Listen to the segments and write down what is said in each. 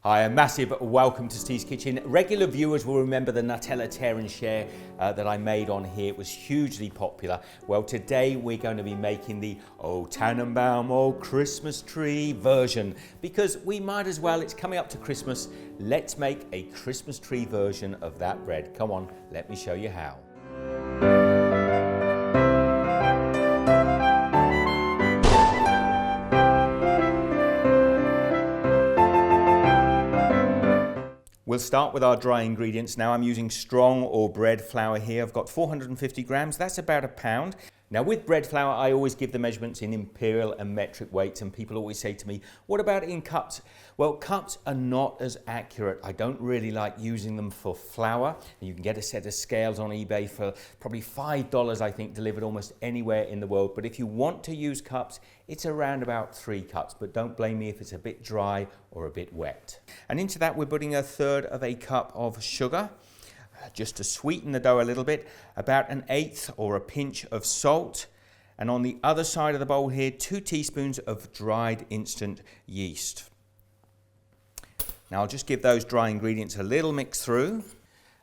Hi, a massive welcome to Steve's Kitchen. Regular viewers will remember the Nutella tear and share that I made on here. It was hugely popular. Well, today we're going to be making the Old Tannenbaum Old Christmas Tree version because we might as well, it's coming up to Christmas. Let's make a Christmas tree version of that bread. Come on, let me show you how. We'll start with our dry ingredients. Now I'm using strong or bread flour here. I've got 450 grams, that's about a pound. Now with bread flour, I always give the measurements in imperial and metric weights, and people always say to me, what about in cups? Well, cups are not as accurate. I don't really like using them for flour. You can get a set of scales on eBay for probably $5, I think, delivered almost anywhere in the world. But if you want to use cups, it's around about 3 cups, but don't blame me if it's a bit dry or a bit wet. And into that, we're putting 1/3 of a cup of sugar, just to sweeten the dough a little bit, about 1/8 or a pinch of salt, and on the other side of the bowl here, 2 teaspoons of dried instant yeast. Now I'll just give those dry ingredients a little mix through.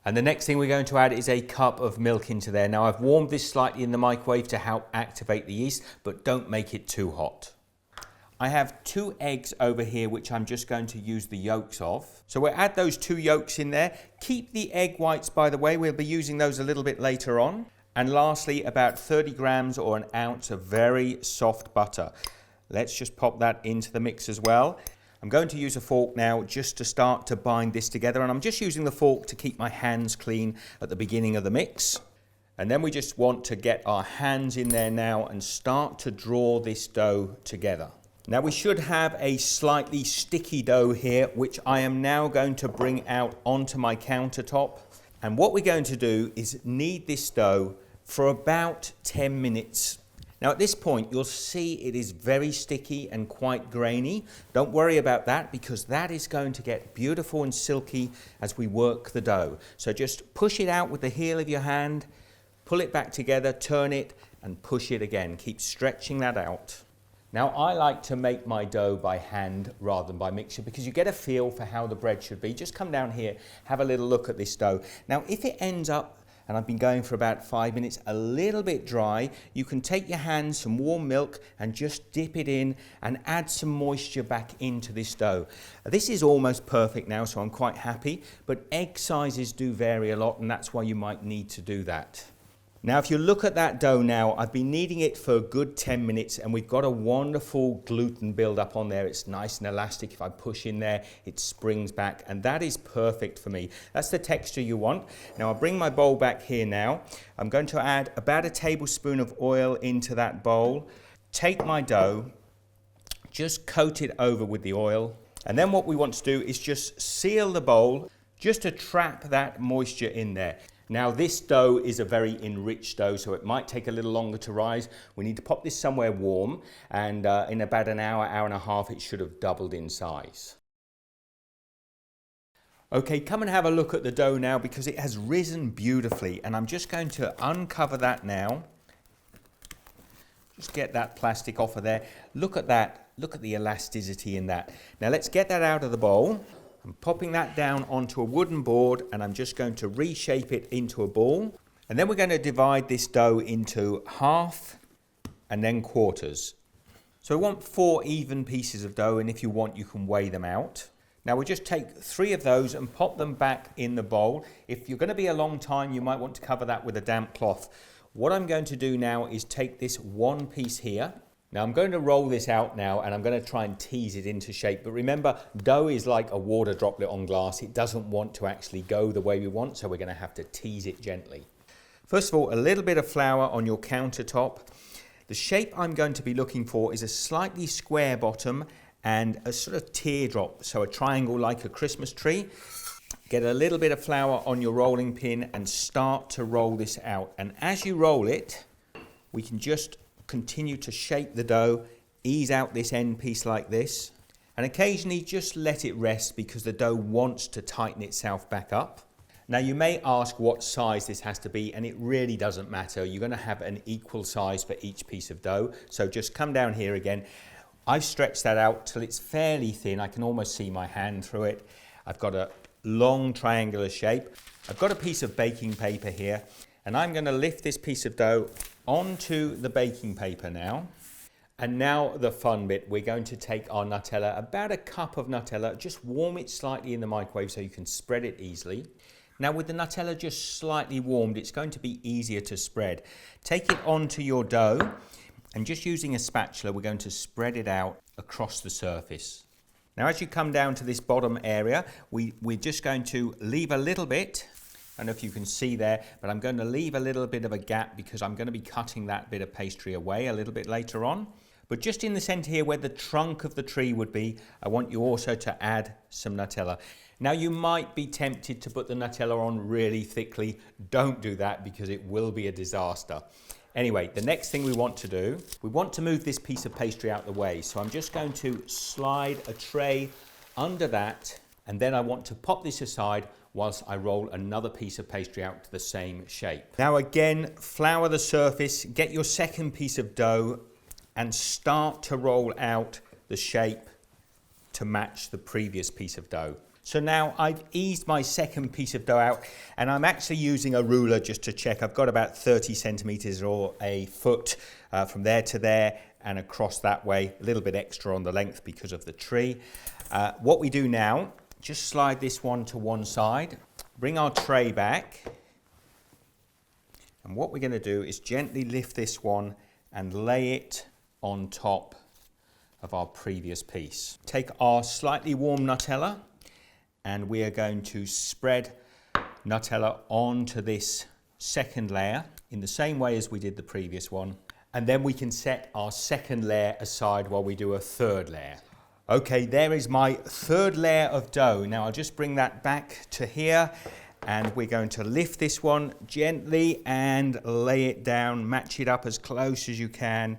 And the next thing we're going to add is a cup of milk into there. Now I've warmed this slightly in the microwave to help activate the yeast, but don't make it too hot. I have 2 eggs over here, which I'm just going to use the yolks of. So we'll add those 2 yolks in there. Keep the egg whites, by the way, we'll be using those a little bit later on. And lastly, about 30 grams or 1 ounce of very soft butter. Let's just pop that into the mix as well. I'm going to use a fork now just to start to bind this together, and I'm just using the fork to keep my hands clean at the beginning of the mix. And then we just want to get our hands in there now and start to draw this dough together. Now we should have a slightly sticky dough here, which I am now going to bring out onto my countertop. And what we're going to do is knead this dough for about 10 minutes. Now at this point, you'll see it is very sticky and quite grainy. Don't worry about that because that is going to get beautiful and silky as we work the dough. So just push it out with the heel of your hand, pull it back together, turn it and push it again. Keep stretching that out. Now I like to make my dough by hand rather than by mixture because you get a feel for how the bread should be. Just come down here, have a little look at this dough. Now if it ends up, and I've been going for about 5 minutes, a little bit dry, you can take your hand, some warm milk and just dip it in and add some moisture back into this dough. This is almost perfect now, so I'm quite happy, but egg sizes do vary a lot and that's why you might need to do that. Now if you look at that dough now, I've been kneading it for a good 10 minutes and we've got a wonderful gluten build up on there. It's nice and elastic. If I push in there, it springs back and that is perfect for me. That's the texture you want. Now I'll bring my bowl back here now. I'm going to add about 1 tablespoon of oil into that bowl. Take my dough, just coat it over with the oil. And then what we want to do is just seal the bowl just to trap that moisture in there. Now this dough is a very enriched dough, so it might take a little longer to rise. We need to pop this somewhere warm, and in about an hour, hour and a half, it should have doubled in size. Okay, come and have a look at the dough now because it has risen beautifully, and I'm just going to uncover that now. Just get that plastic off of there. Look at that, look at the elasticity in that. Now let's get that out of the bowl. I'm popping that down onto a wooden board and I'm just going to reshape it into a ball. And then we're going to divide this dough into half and then quarters. So we want 4 even pieces of dough, and if you want, you can weigh them out. Now we'll just take 3 of those and pop them back in the bowl. If you're going to be a long time, you might want to cover that with a damp cloth. What I'm going to do now is take this 1 piece here. Now I'm going to roll this out now and I'm going to try and tease it into shape. But remember, dough is like a water droplet on glass. It doesn't want to actually go the way we want, so we're going to have to tease it gently. First of all, a little bit of flour on your countertop. The shape I'm going to be looking for is a slightly square bottom and a sort of teardrop, so a triangle like a Christmas tree. Get a little bit of flour on your rolling pin and start to roll this out. And as you roll it, we can just continue to shape the dough, ease out this end piece like this, and occasionally just let it rest because the dough wants to tighten itself back up. Now you may ask what size this has to be, and it really doesn't matter. You're going to have an equal size for each piece of dough, so just come down here again. I've stretched that out till it's fairly thin. I can almost see my hand through it. I've got a long triangular shape. I've got a piece of baking paper here, and I'm going to lift this piece of dough onto the baking paper now. And now the fun bit, we're going to take our Nutella, about a cup of Nutella, just warm it slightly in the microwave so you can spread it easily. Now with the Nutella just slightly warmed, it's going to be easier to spread. Take it onto your dough, and just using a spatula, we're going to spread it out across the surface. Now as you come down to this bottom area, we're just going to leave a little bit. I don't know if you can see there, but I'm going to leave a little bit of a gap because I'm going to be cutting that bit of pastry away a little bit later on. But just in the center here where the trunk of the tree would be, I want you also to add some Nutella. Now you might be tempted to put the Nutella on really thickly. Don't do that because it will be a disaster. Anyway, the next thing we want to do, we want to move this piece of pastry out the way. So I'm just going to slide a tray under that, and then I want to pop this aside whilst I roll another piece of pastry out to the same shape. Now again, flour the surface, get your second piece of dough and start to roll out the shape to match the previous piece of dough. So now I've eased my second piece of dough out, and I'm actually using a ruler just to check. I've got about 30 centimeters or a foot from there to there and across that way, a little bit extra on the length because of the tree. What we do now, just slide this one to one side, bring our tray back, and what we're going to do is gently lift this one and lay it on top of our previous piece. Take our slightly warm Nutella, and we are going to spread Nutella onto this second layer in the same way as we did the previous one. And then we can set our second layer aside while we do a third layer. Okay, there is my third layer of dough. Now I'll just bring that back to here, and we're going to lift this one gently and lay it down, match it up as close as you can.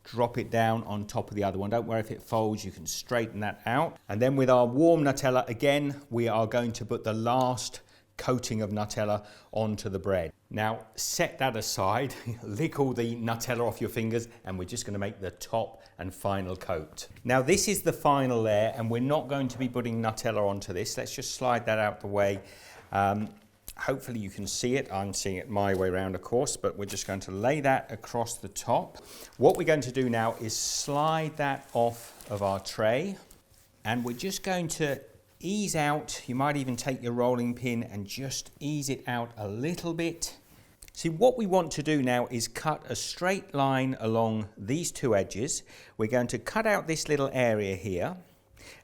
Drop it down on top of the other one. Don't worry if it folds, you can straighten that out. And then with our warm Nutella, again, we are going to put the last coating of Nutella onto the bread. Now, set that aside, lick all the Nutella off your fingers, and we're just going to make the top and final coat. Now, this is the final layer, and we're not going to be putting Nutella onto this. Let's just slide that out the way. Hopefully you can see it. I'm seeing it my way around, of course, but we're just going to lay that across the top. What we're going to do now is slide that off of our tray, and we're just going to ease out. You might even take your rolling pin and just ease it out a little bit. See, what we want to do now is cut a straight line along these two edges. We're going to cut out this little area here,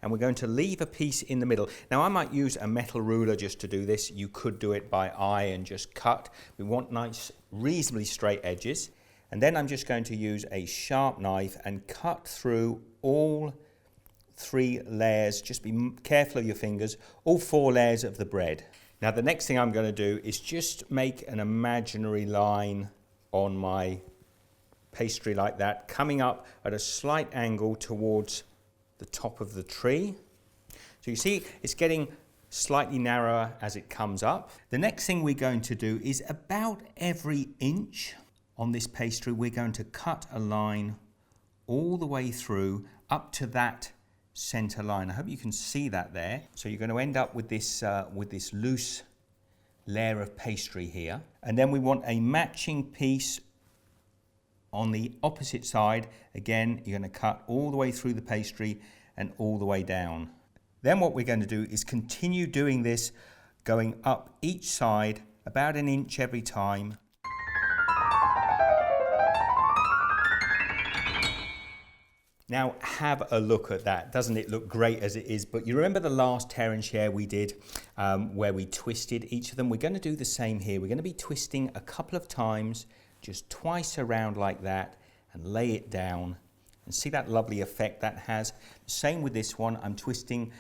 and we're going to leave a piece in the middle. Now I might use a metal ruler just to do this. You could do it by eye and just cut. We want nice, reasonably straight edges. And then I'm just going to use a sharp knife and cut through all three layers. Just be careful of your fingers, all four layers of the bread. Now the next thing I'm going to do is just make an imaginary line on my pastry like that, coming up at a slight angle towards the top of the tree. So you see it's getting slightly narrower as it comes up. The next thing we're going to do is about every inch on this pastry we're going to cut a line all the way through up to that center line. I hope you can see that there. So you're going to end up with this loose layer of pastry here, and then we want a matching piece on the opposite side. Again, you're going to cut all the way through the pastry and all the way down. Then what we're going to do is continue doing this, going up each side about an inch every time. Now have a look at that. Doesn't it look great as it is? But you remember the last tear and share we did where we twisted each of them? We're going to do the same here. We're going to be twisting a couple of times, just twice around like that, and lay it down. And see that lovely effect that has. Same with this one. I'm twisting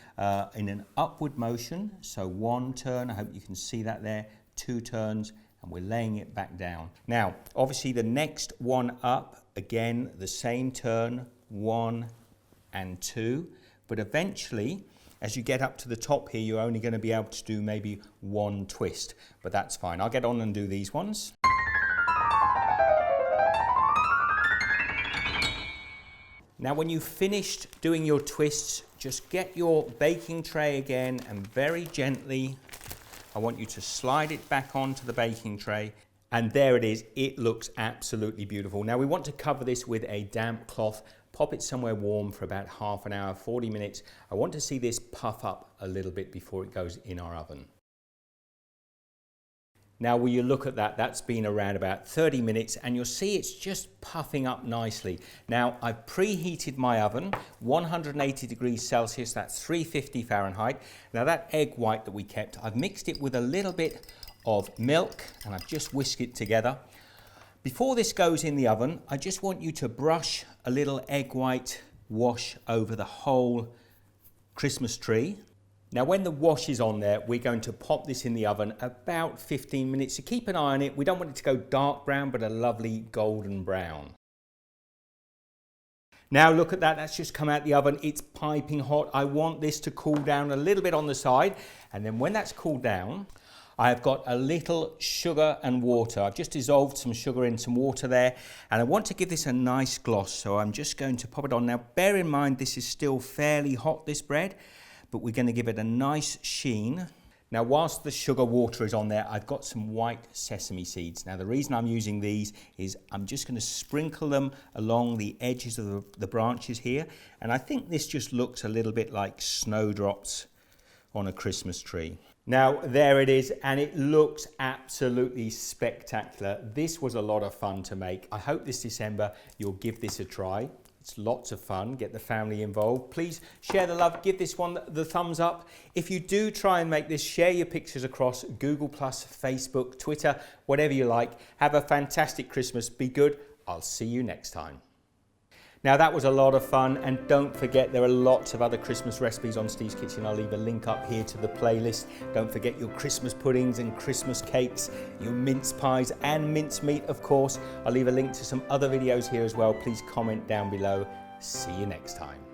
in an upward motion. So one turn, I hope you can see that there, two turns, and we're laying it back down. Now, obviously the next one up, again, the same turn, 1 and 2, but eventually as you get up to the top here you're only going to be able to do maybe one twist, but that's fine. I'll get on and do these ones. Now when you've finished doing your twists, just get your baking tray again and very gently, I want you to slide it back onto the baking tray. And there it is, it looks absolutely beautiful. Now we want to cover this with a damp cloth, pop it somewhere warm for about half an hour, 40 minutes. I want to see this puff up a little bit before it goes in our oven. Now will you look at that, that's been around about 30 minutes and you'll see it's just puffing up nicely. Now I've preheated my oven, 180 degrees Celsius, that's 350 Fahrenheit. Now that egg white that we kept, I've mixed it with a little bit of milk and I've just whisked it together. Before this goes in the oven, I just want you to brush a little egg white wash over the whole Christmas tree. Now when the wash is on there, we're going to pop this in the oven about 15 minutes. So keep an eye on it. We don't want it to go dark brown, but a lovely golden brown. Now look at that, that's just come out the oven. It's piping hot. I want this to cool down a little bit on the side. And then when that's cooled down, I've got a little sugar and water. I've just dissolved some sugar in some water there. And I want to give this a nice gloss. So I'm just going to pop it on. Now bear in mind, this is still fairly hot, this bread, but we're going to give it a nice sheen. Now whilst the sugar water is on there, I've got some white sesame seeds. Now the reason I'm using these is I'm just going to sprinkle them along the edges of the branches here. And I think this just looks a little bit like snowdrops on a Christmas tree. Now there it is, and it looks absolutely spectacular. This was a lot of fun to make. I hope this December you'll give this a try. It's lots of fun, get the family involved. Please share the love, give this one the thumbs up. If you do try and make this, share your pictures across Google+, Facebook, Twitter, whatever you like. Have a fantastic Christmas, be good. I'll see you next time. Now that was a lot of fun, and don't forget there are lots of other Christmas recipes on Steve's Kitchen. I'll leave a link up here to the playlist. Don't forget your Christmas puddings and Christmas cakes, your mince pies and mince meat, of course. I'll leave a link to some other videos here as well. Please comment down below. See you next time.